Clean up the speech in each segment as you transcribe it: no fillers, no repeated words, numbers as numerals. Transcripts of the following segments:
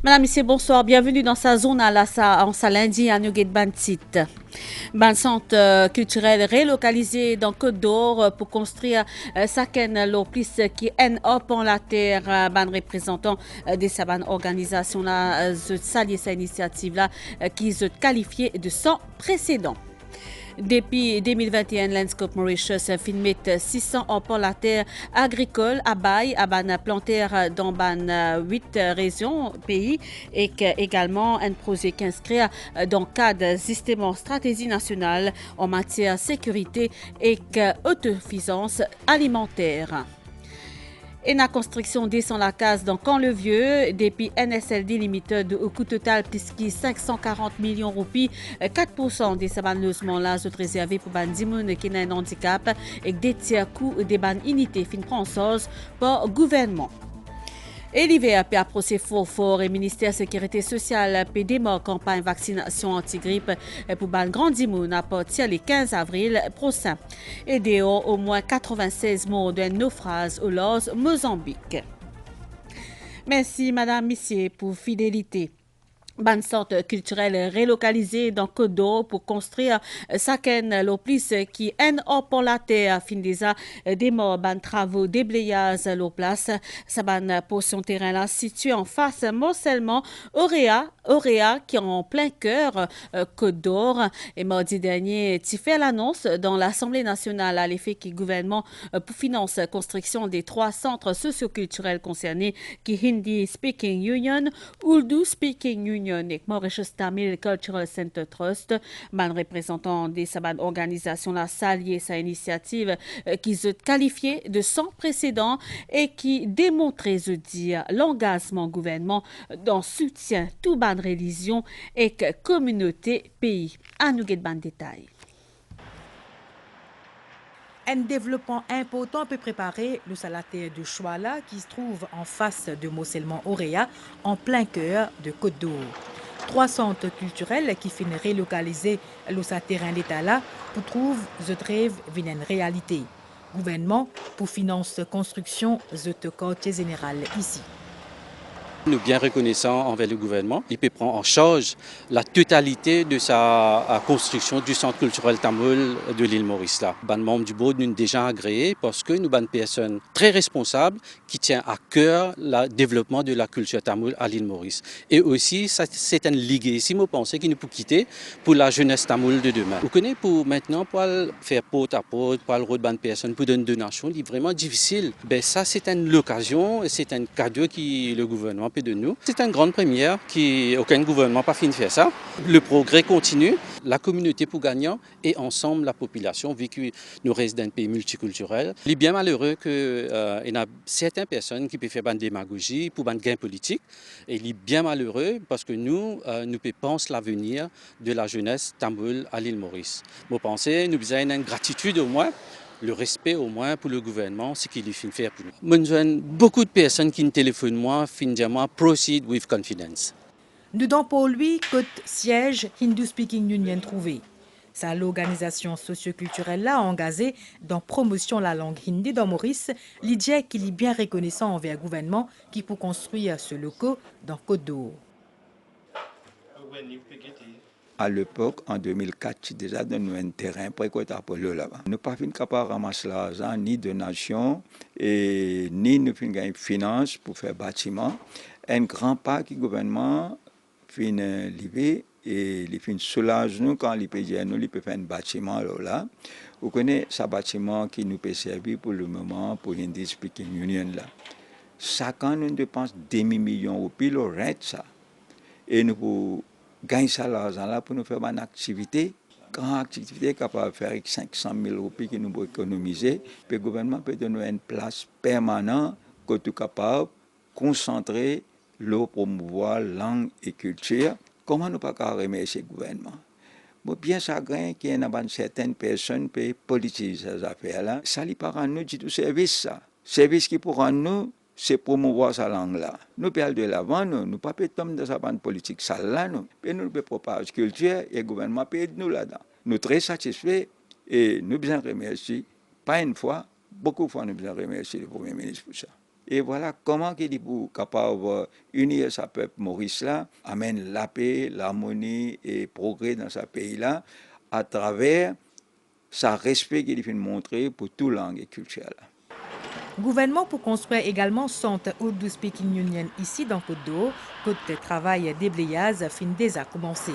Madame, Monsieur, bonsoir. Bienvenue dans sa zone à en sa lundi à Newgate Bantit. Ban centre culturel relocalisé dans Côte d'Or pour construire Saken lo plus qui en up en la terre. Ban représentant de sa ban organisation là, saluer cette initiative là qui se qualifiée de sans précédent. Depuis 2021, Landscape Mauritius filmé 600 emplois agricoles à bail, à ban planter dans ban 8 régions pays et également un projet qui inscrit dans le cadre système stratégie nationale en matière de sécurité et autosuffisance alimentaire. Et la construction descend la case dans Camp-le-Vieux, depuis NSLD Limited, au coût total plus de 540 millions de roupies, 4% des logements là sont réservés pour les gens qui ont un handicap et des tiers coûts des unités fin françaises par gouvernement. Et l'hiver, puis après ces fort et ministère de la Sécurité sociale, puis démarre campagne vaccination anti-grippe pour ban grand dimoun à partir du 15 avril prochain. Et dehors, au moins 96 morts d'un naufrage au large Mozambique. Merci, Madame, Messieurs, pour fidélité. Ban centre culturel relocalisé dans Côte d'Or pour construire Saken lo plus qui en pour la terre fin déjà des morts ban travaux déblayage lo place sa ban portion terrain là situé en face morcellement Auréa qui est en plein cœur Côte d'Or et mardi dernier tu fait l'annonce dans l'Assemblée nationale à l'effet que le gouvernement pour financer la construction des 3 centres socioculturels concernés qui Hindi Speaking Union, Urdu Speaking Union et Mauritius Tamil Cultural Center Trust, man représentant de sa organisation la salué sa initiative qui se qualifiait de sans précédent et qui démontrait je dire l'engagement gouvernement dans soutien tout ban religion et communauté pays. À nous get ban détail. Un développement important peut préparer le salataire de Chouala qui se trouve en face de Morcellement Auréa, en plein cœur de Côte d'Or. 3 centres culturels qui finissent relocaliser le terrain d'État là pour trouver the rêve une réalité. Gouvernement pour financer construction de quartier général ici. Nous sommes bien reconnaissants envers le gouvernement. Il peut prendre en charge la totalité de sa construction du centre culturel tamoul de l'île Maurice. Les membres du board nous ont déjà agréés parce que nous sommes des personnes très responsables qui tiennent à cœur le développement de la culture tamoul à l'île Maurice. Et aussi, c'est une ligue ici, je pense, qui nous peut quitter pour la jeunesse tamoul de demain. Vous connaissez pour maintenant, pour faire porte à porte, pour le de personnes, pour donner une donation, c'est vraiment difficile. Ben, ça, c'est une occasion, c'est un cadeau que le gouvernement de nous. C'est une grande première qui aucun gouvernement n'a pas fini de faire ça. Le progrès continue, la communauté pour gagnant et ensemble la population, vu que nous restons dans un pays multiculturel. Il est bien malheureux qu'il y a certaines personnes qui peuvent faire une démagogie pour un gain politique. Et il est bien malheureux parce que nous pensons l'avenir de la jeunesse tamoul à l'île Maurice. Nous pensons, nous avons une gratitude au moins. Le respect au moins pour le gouvernement, c'est qu'il fait faire pour nous. J'ai beaucoup de personnes qui me téléphonent moi, finalement, proceed with confidence. Nous donnons pour lui côte siège Hindu Speaking Union trouvé. C'est l'organisation socioculturelle là engagée dans promotion de la langue hindi dans Maurice, l'idée qu'il est bien reconnaissant envers le gouvernement qui peut construire ce loco dans Côte d'Or. À l'époque, en 2004, déjà donné un terrain pour écouter là-bas. Nous pas capables de ramasser l'argent ni de nation et ni nous gagner finance pour faire bâtiment. Un grand pas que le gouvernement fait lever et il fait soulage nous quand il peut dire nous il peut faire un bâtiment là. Vous connaissez ce bâtiment qui nous peut servir pour le moment pour Hindi Speaking Union là. Chaque an nous dépensons demi-million de roupies le reste ça. Et nous pour gagner ça l'argent là pour nous faire une activité, grande activité capable de faire avec 500 000 roupies que nous pouvons économiser. Puis le gouvernement peut donner une place permanente que tu es capable de concentrer l'eau promouvoir langue et culture. Comment nous ne pouvons pas remercier le gouvernement? Bon, bien chagrin qu'il y ait certaines personnes qui politisent ces affaires-là. Ça ne pas nous du tout service ça. Service qui pour nous, c'est promouvoir sa langue-là. Nous pouvons aller de l'avant, nous ne pouvons pas tomber dans sa bande politique là, nous pouvons propager la culture et le gouvernement peut aider nous là-dedans. Nous sommes très satisfaits et nous besoin remercier, pas une fois, beaucoup de fois nous besoin remercier le Premier ministre pour ça. Et voilà comment il est capable d'unir sa peuple Maurice là, amène la paix, l'harmonie et progrès dans sa pays là, à travers sa respect qu'il fait montrer pour toute langue et culture. Gouvernement pour construire également centre Urdu Speaking Union ici dans Côte d'Or. Côte travail déblayage fin déjà commencé.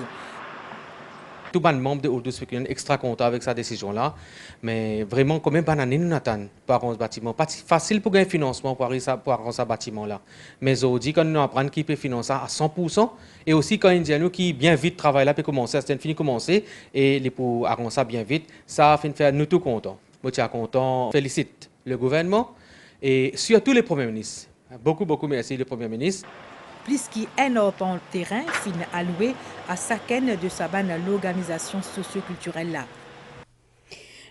Tout le membre de Urdu Speaking Union extra content avec sa décision-là. Mais vraiment, combien d'années nous attendons pour avoir ce bâtiment? Pas facile pour gagner un financement pour avoir ce bâtiment-là. Mais aujourd'hui, quand nous apprenons qui peut financer à 100%, et aussi quand nous qui bien vite travaille là, peut commencer, c'est fini commencer, et pour arranger ça bien vite, ça fait faire nous tout contents. Moi, je suis content. Félicite le gouvernement et surtout les premiers ministres. Beaucoup merci le premier ministre. Plus qu'un an terrain fin alloué à chacune de sa l'organisation socioculturelle là.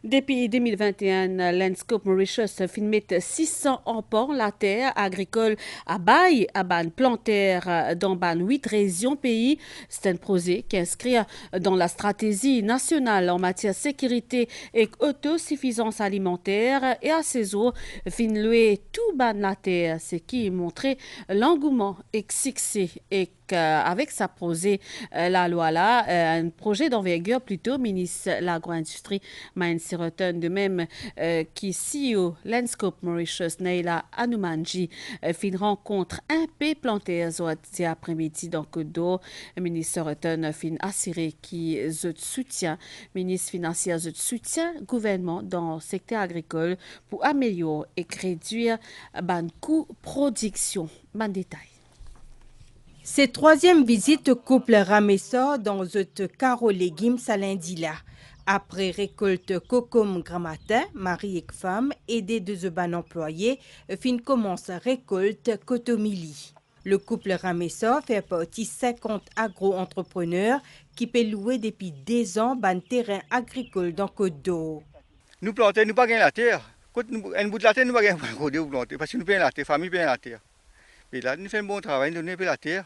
Depuis 2021, Landscope Mauritius filmé 600 empans la terre agricole à Baye, à ban plantaire dans ban 8 régions pays. C'est un projet qui inscrit dans la stratégie nationale en matière de sécurité et autosuffisance alimentaire et à ces eaux, fin louer tout ban la terre, ce qui montrait l'engouement et succès et avec sa projet, la loi là, un projet d'envergure plutôt, ministre de l'agro-industrie, Maïn Siroton, de même qui CEO Landscope Mauritius, Neila Anumanji, fin rencontre un peu planté cet après-midi dans Côte d'Or. Ministre Siroton fin assuré qui soutient, ministre financier soutient gouvernement dans le secteur agricole pour améliorer et réduire le coût de production. Ban détail. C'est troisième visite couple Ramessa dans ce carreau légumes à lundi là. Après récolte cocom grammatin, mari et femme, aidés de ban employés, fin commence récolte cotomili. Le couple Ramessa fait partie 50 agro-entrepreneurs qui peuvent louer depuis 2 ans ban terrain agricole dans Côte d'Or. Nous plantons, nous pas gagner la terre. Quand un bout de la terre, nous pas gagner pour planter parce que nous payons la terre, famille paye la terre. Et là, nous faisons un bon travail, nous donnons la terre.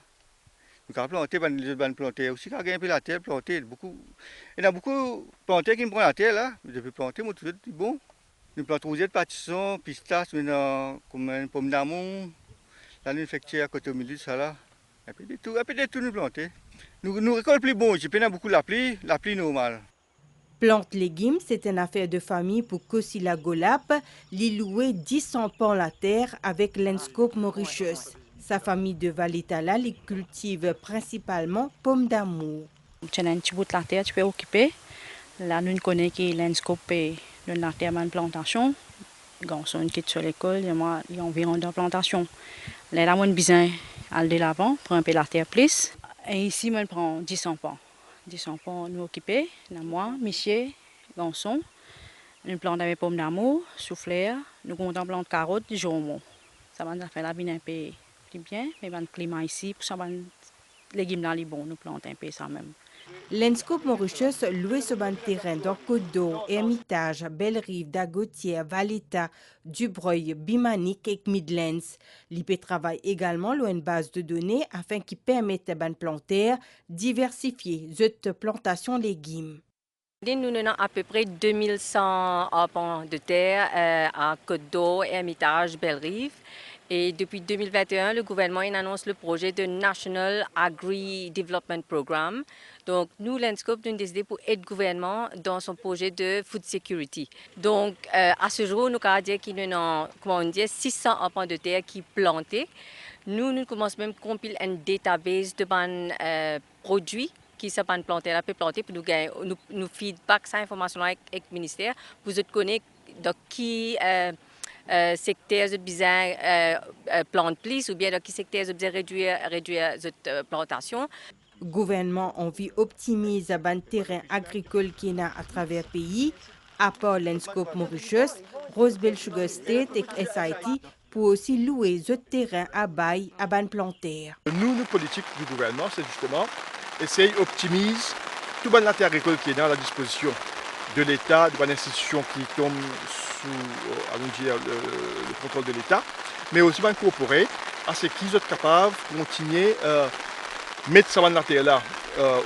Nous avons planté, nous avons planté aussi, nous avons la terre, planté. Il y a beaucoup de planteurs qui me prennent la terre là. Depuis planter, moi, tout est bon. Nous plantons rosette, pâtisson, pistache, comme une pomme d'amour. Là, nous faisons à côté au milieu de ça là. Un peu de tout nous planter. Nous récoltons plus bon, j'ai peine beaucoup la pluie normale. Plante légumes, c'est une affaire de famille pour Kosila Golap. L'y louer 10 empans la terre avec Landscope Mauritius. Sa famille de Valitala les cultive principalement pommes d'amour. Tu as un petit bout de la terre, tu peux occuper. Là, nous connaissons que Landscope est de la terre de plantation. Quand on quitte sur l'école, il y a environ 2 plantations. Là, on a besoin d'aller de l'avant pour un peu la terre plus. Et ici, on prend 10 empans. 10 empans nous occuper. Moi, Michier, Ganson. Nous plantons avec pommes d'amour, souffleurs. Nous comptons planter carottes, du jambon. Ça va nous faire la vie un peu bien, mais le climat ici, pour ça, les légumes là, les bons, nous plantons un peu ça même. Landscope Mauritius loué ce ban terrain dans Côte d'Or, Hermitage, Belle-Rive, Dagotière, Valeta, Dubreuil, Bimanique et Midlands. L'IP travaille également sur une base de données afin qu'il permette à ban plantaire diversifier cette plantation légumes. Nous avons à peu près 2100 arpents de terre à Côte d'Or, Hermitage, Belle-Rive. Et depuis 2021, le gouvernement annonce le projet de National Agri-Development Programme. Donc, nous, Landscope, nous avons décidé pour aider le gouvernement dans son projet de food security. Donc, à ce jour, nous avons dit qu'il y a 600 arpents de terre qui sont plantés. Nous commençons même à compiler une database de produits qui sont plantés, pour nous feedback cette information avec le ministère pour vous connaître qui secteur de besoin plante plus ou bien dans qui secteur de besoin réduire cette plantation. Le gouvernement a envie d'optimiser le terrain agricole qui est à travers le pays, à part Landscope Mauritius, Rosebel Sugar State et SIT, pour aussi louer ce terrain à bail à ban plantaire. Nous, nos politiques du gouvernement, c'est justement essayer d'optimiser tout le terrain agricole qui est à la disposition de l'État, de l'institution qui tombe sous le contrôle de l'État, mais aussi incorporer à ce qu'ils sont capables de continuer à mettre cette terre-là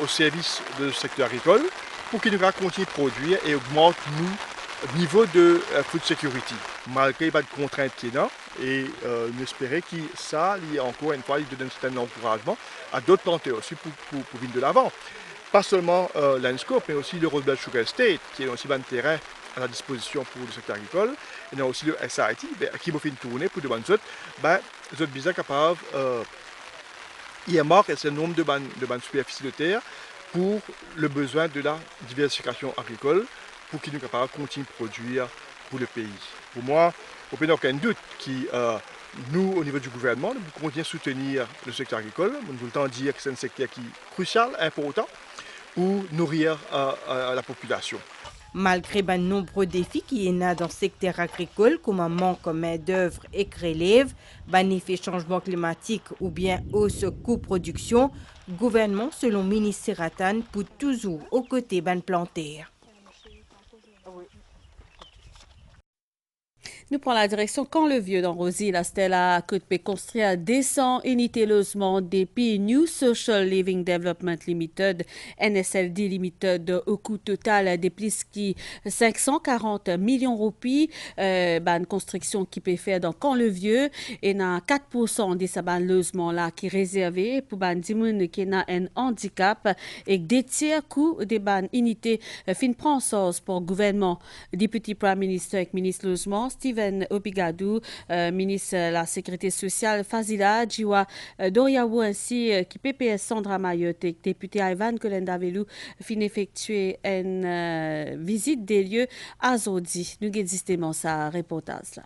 au service du secteur agricole pour qu'ils nous continuent à produire et augmentent niveau de food security, malgré pas de contraintes qui est là, et nous espérons que ça, il y a encore une fois, il donne un certain encouragement à d'autres planteurs aussi pour venir de l'avant. Pas seulement Landscope, mais aussi le Roosevelt Sugar Estate, qui est aussi un terrain à la disposition pour le secteur agricole. Et il y a aussi le SIT, qui va faire une tournée pour demander les autres business capables marquent un certain nombre de superficies de terre pour le besoin de la diversification agricole, pour qu'ils soient capables de continuer à produire pour le pays. Pour moi, il n'y a aucun doute que nous, au niveau du gouvernement, nous continuons à soutenir le secteur agricole. Nous voulons le temps dire que c'est un secteur qui est crucial, important, pour nourrir la population. Malgré de nombreux défis qui y en a dans le secteur agricole, comme un manque de main-d'œuvre et relève, effet changement climatique ou bien hausse coût-production, le gouvernement, selon le ministre Ratan, pour toujours aux côtés de planteurs. Nous prenons la direction Camp-le-Vieux dans Rosy. La Stella Côte-Pé construire 200 unités logement depuis New Social Living Development Limited, NSLD Limited, au coût total de plus de 540 millions de roupies. Une construction qui peut faire dans Camp-le-Vieux et dans 4% de ces logements là qui est réservé pour les gens qui ont un handicap et des tiers coûts des unités fin prend source pour le gouvernement. Député Prime Minister et ministre logement Steven Obigadou, ministre de la Sécurité sociale Fazila Djiwa Doriaou ainsi qui PPS Sandra Mayotte et député Ivan Kolendavelou fin effectuer une visite des lieux à Zodi. Nous avons justement sa reportage là.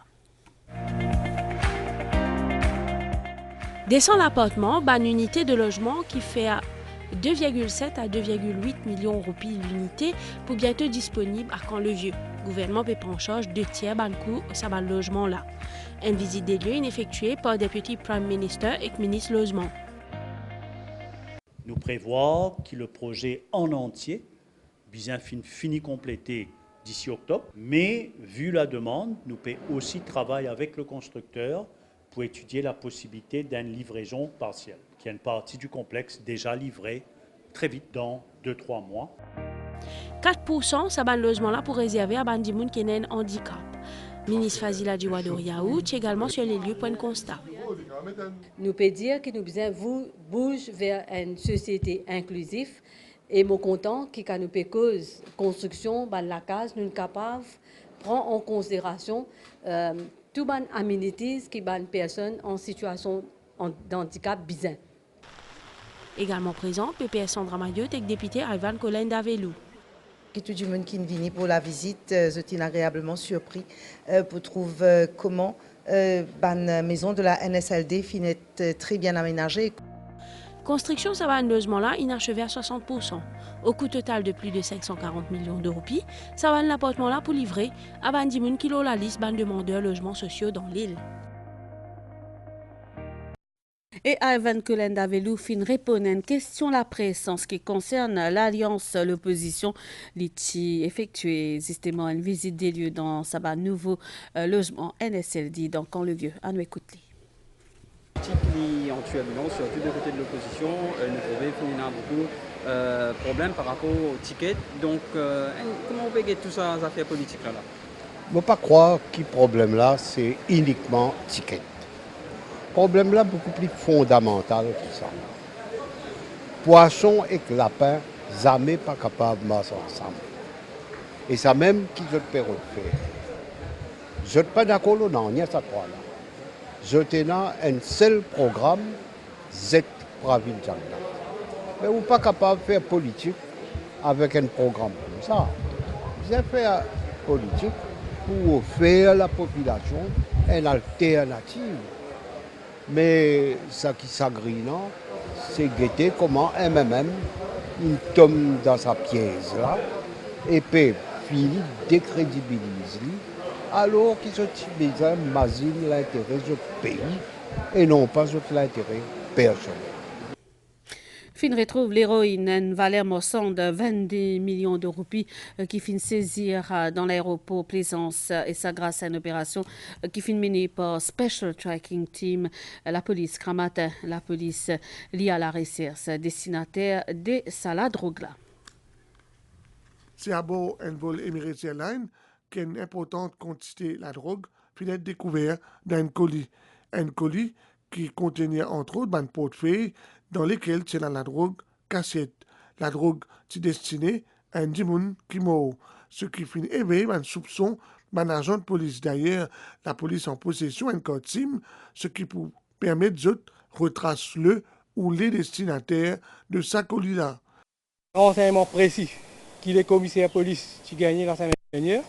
Descend l'appartement, une unité de logement qui fait 2,7 à 2,8 millions de roupies l'unité pour bientôt disponible à Camp-le-Vieux. Le gouvernement peut prendre en charge 2/3 du coût de ce logement-là. Une visite des lieux est effectuée par le député Prime Minister et le ministre Logement. Nous prévoyons que le projet en entier, bien fini complété d'ici octobre, mais vu la demande, nous pouvons aussi travailler avec le constructeur pour étudier la possibilité d'une livraison partielle, qui est une partie du complexe déjà livrée très vite dans 2-3 mois. 4% ça ban logement-là pour réserver à des gens qui ont un handicap. Ministre Fazila Djiwa Doriaou est également sur les lieux pour un constat. Nous pouvons dire que nous devons bouger vers une société inclusive et nous sommes contents que nous cause construction de la case, nous sommes capables de prendre en considération toutes les aménités qui sont personnes en situation de handicap bizarre. Également présent, PPS Sandra Mayotte et député Ivan Kolendavelou. Tout le monde qui est venu pour la visite, je suis agréablement surpris pour trouver comment la maison de la NSLD finit très bien aménagée. Construction de ce logement-là inachevé à 60%. Au coût total de plus de 540 millions de roupies, ça va l'appartement-là pour livrer à 20 000 kilos la liste de demandeurs de logements sociaux dans l'île. Et Ivan Kolendavelou fin répondre à une question la presse en ce qui concerne l'alliance l'opposition qui effectué justement une visite des lieux dans sa nouveau logement NSLD dans Camp-le-Vieux. À nous écouter. Actuellement, surtout du côté de l'opposition, nous trouvons qu'il y a beaucoup de problèmes par rapport au ticket. Donc, comment on peut gagner tout ça, les affaires politiques là? Je ne peux pas croire que le problème là, c'est uniquement ticket. Le problème là beaucoup plus fondamental que ça. Poisson et lapin, jamais pas capables de marcher ensemble. Et ça même qui je peux faire. Je ne suis pas d'accord non, il y a ça trois là. Je tenais un seul programme, Z pour la ville de Jangla. Mais vous n'êtes pas capable de faire politique avec un programme comme ça. Vous avez fait politique pour offrir à la population une alternative. Mais ce qui s'agrine, c'est guetter comment MMM il tombe dans sa pièce là et puis finit décrédibilise alors qu'ils ont besoin de masine l'intérêt du pays et non pas l'intérêt personnel. Fin retrouve l'héroïne, une valeur marchande de 22 millions de roupies qui finit saisir dans l'aéroport Plaisance et ça grâce à une opération qui finit menée par Special Tracking Team, la police Kramata, la police liée à la recherche destinataire de la drogue là. C'est à bord un vol Emirates Airlines qu'une importante quantité de la drogue finit découverte dans un colis qui contenait entre autres un portefeuille dans lequel c'est la drogue cachette. La drogue est destinée à un dimoun qui mort, ce qui finit éveiller un soupçon d'un agent de police. D'ailleurs, la police en possession d'un code SIM, ce qui permet de retracer le ou les destinataires de sa colis-là. Renseignement précis qu'il est commissaire de police qui gagné la semaine dernière.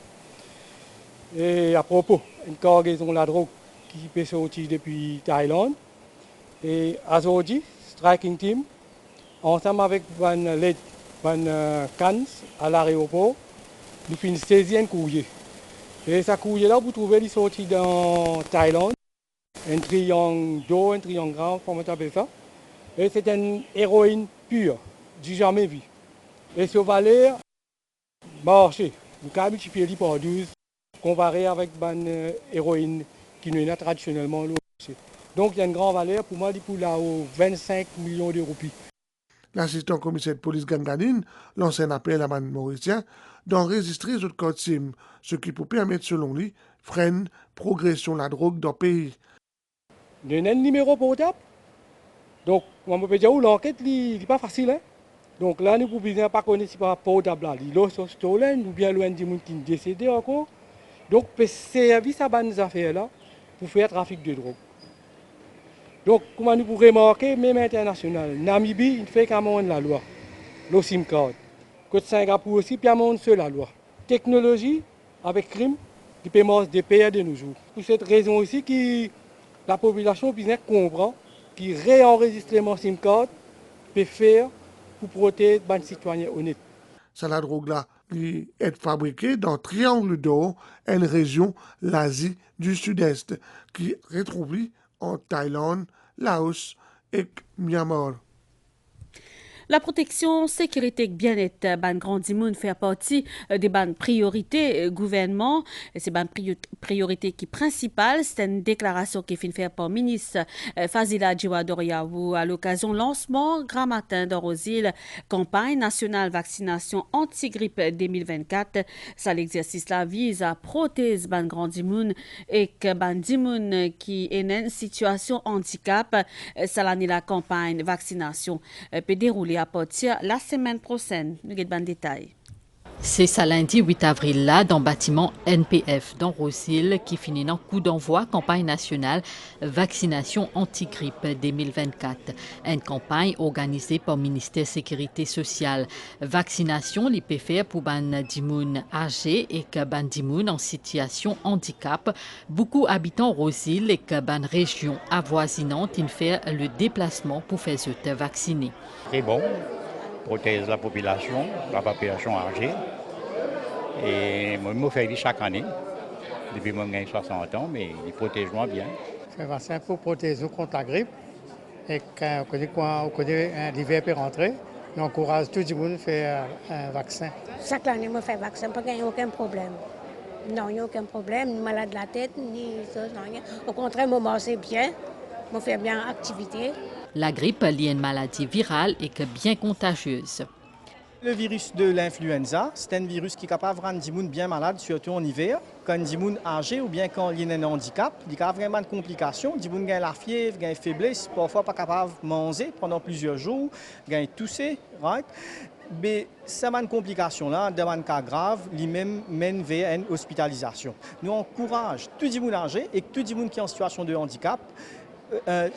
Et à propos, une cargaison de la drogue qui peut sortir depuis Thaïlande. Et aujourd'hui, Striking Team, ensemble avec l'aide de Cannes à l'aéroport, nous faisons une 16e courrier. Et ce courrier-là, vous trouvez, il est sorti dans Thaïlande, un triangle d'eau, un triangle grand, comment on appelle ça. Et c'est une héroïne pure, du jamais vu. Et ce valeur marché, vous pouvez multiplier par 12, comparé avec une héroïne qui nous est traditionnellement le marché. Donc il y a une grande valeur pour moi, pour là, 25 millions de roupies. L'assistant commissaire de police Ganganine lance un appel à man Mauricien d'enregistrer le code SIM, ce qui peut permettre, selon lui, freiner progression de la drogue dans le pays. Il y a un numéro portable. Donc, on peut dire que l'enquête n'est pas facile. Hein? Donc là, nous ne pouvons pas connaître si c'est portable. Il est stolen ou bien loin du monde qui est décédé encore. Donc, il servir à ces affaires-là pour faire trafic de drogue. Donc, comment nous pouvons remarquer, même international, Namibie, il fait quand même la loi, le SIM card. Côte Singapour aussi, puis il y a seul la loi. Technologie, avec crime, qui peut des pays de nos jours. Pour cette raison aussi, que la population bien comprend que réenregistrement SIM card peut faire pour protéger les citoyens honnêtes. Ça, la drogue-là, est fabriquée dans Triangle d'Or, une région, l'Asie du Sud-Est, qui est retrouvée en Thaïlande, Laos et Myanmar. La protection, sécurité et bien-être, ban Grand Dimoun fait partie des ban priorités gouvernement. C'est ban priorité qui principale. C'est une déclaration qui est faite par le ministre Fazila Djiwadoriawou à l'occasion lancement grand matin d'Orosil, campagne nationale vaccination anti-grippe 2024. Ça, l'exercice là vise à protéger ban Grand Dimoun et que ban Dimoun qui est dans une situation handicap. Ça l'année la campagne vaccination peut dérouler à partir la semaine prochaine. Nous avons des détails. C'est ça lundi 8 avril là dans le bâtiment NPF dans Rosil qui finit en coup d'envoi campagne nationale vaccination anti-grippe 2024. Une campagne organisée par le ministère Sécurité sociale. Vaccination li peut faire pour ban dimoun âgés et que ban dimoun en situation handicap. Beaucoup habitants Rosil et que ban région avoisinante ils fait le déplacement pour faire se vacciner. Très bon. Protège la population âgée. Et moi, je me fais chaque année. Depuis que j'ai 60 ans, mais il protège moi bien. C'est un vaccin pour protéger contre la grippe. Et quand l'hiver peut rentrer, on encourage tout le monde à faire un vaccin. Chaque année, je fais un vaccin parce qu'il n'y a aucun problème. Non, il n'y a aucun problème, ni malade de la tête, ni ça, rien. Au contraire, je mange bien, je fais bien activité. La grippe est une maladie virale et que bien contagieuse. Le virus de l'influenza, c'est un virus qui est capable de rendre des gens bien malades, surtout en hiver. Quand des gens âgés ou bien quand il y a un handicap, il y a vraiment de complications. Des gens ont la fièvre, ont la faiblesse, parfois pas capable de manger pendant plusieurs jours, ont toussé, right? Mais ces complications-là, dans un cas grave, lui-même mène vers une hospitalisation. Nous encourageons tous les gens âgés et tous les gens qui sont en situation de handicap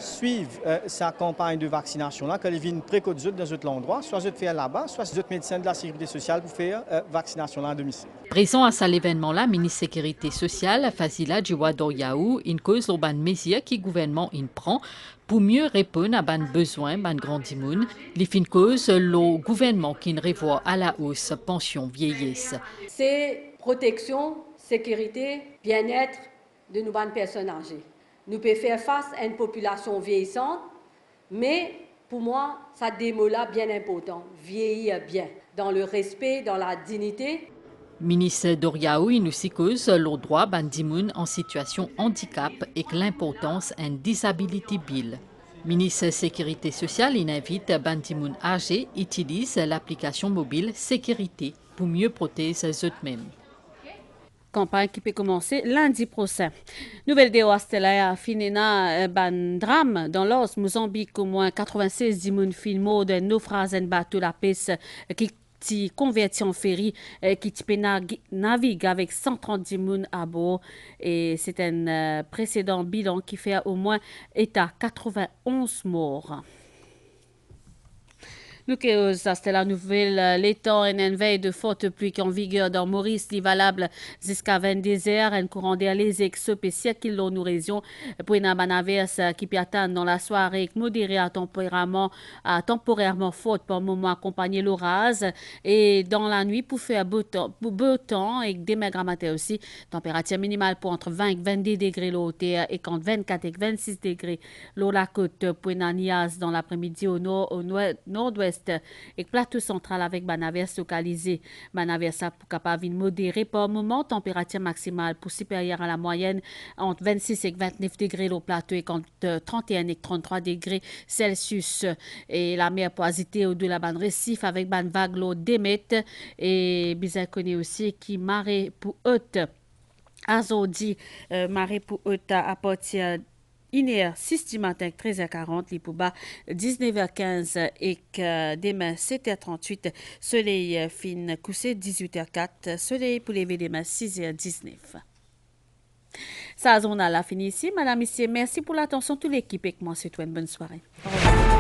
suivre sa campagne de vaccination là, qu'elle vienne précoce dans un endroit, soit je faire là-bas, soit je médecin de la sécurité sociale pour faire vaccination là à domicile. Présent à cet événement-là, ministre Sécurité sociale Fazila Djiwadoriawou, une cause l'urban mesure qui gouvernement il prend pour mieux répondre à ban besoin ban grand dimoun, les fin cause le gouvernement qui revoit à la hausse pension vieillesse. C'est protection, sécurité, bien-être de nos bonnes personnes âgées. Nous pouvons faire face à une population vieillissante, mais pour moi, ça démot là bien important, vieillir bien, dans le respect, dans la dignité. Ministre Doriaou, il nous cause le droit bandimoun en situation handicap et que l'importance d'une disability bill. Ministre Sécurité sociale, il invite bandimoun âgés utilise l'application mobile Sécurité pour mieux protéger eux-mêmes. Campagne qui peut commencer lundi prochain. Nouvelle de Ostela a fini na ban drame dans l'os Mozambique. Au moins 96 dimoun filmo de naufrage en bateau la pêche qui converti en ferry qui peut naviguer avec 130 dimoun à bord. Et c'est un précédent bilan qui fait au moins état 91 morts. Nous c'était la nouvelle. Les temps en une veille de forte pluie qui est en vigueur dans Maurice, valable jusqu'à 22 heures. Un courant d'air léger spécial qui l'ont nous région pour une averse qui peut atteindre dans la soirée modérée à temporairement forte pour le moment accompagné l'orage. Et dans la nuit pour faire beau temps et des maigres matins aussi. Température minimale pour entre 20 et 22 degrés l'eau terre et entre 24 et 26 degrés l'eau la côte pour une niase dans l'après-midi au nord-ouest. Et plateau central avec banaverse localisée. Banaverse pour capable modéré par moment. Température maximale pour supérieure à la moyenne entre 26 et 29 degrés au plateau et entre 31 et 33 degrés Celsius. Et la mer pour agiter au de la bande récif avec bande vague l'eau d'émettre. Et bizarre connaît aussi qui marée pour haute. Azodi, marée pour haute à partir 1h06 du matin, 13h40, les pour bas 19h15 et que demain 7h38, soleil fin coussé 18h04, soleil pour lever demain 6h19. Ça, on a la fini ici. Madame, messieurs, merci pour l'attention. Toute l'équipe et moi, c'est une bonne soirée. Au revoir.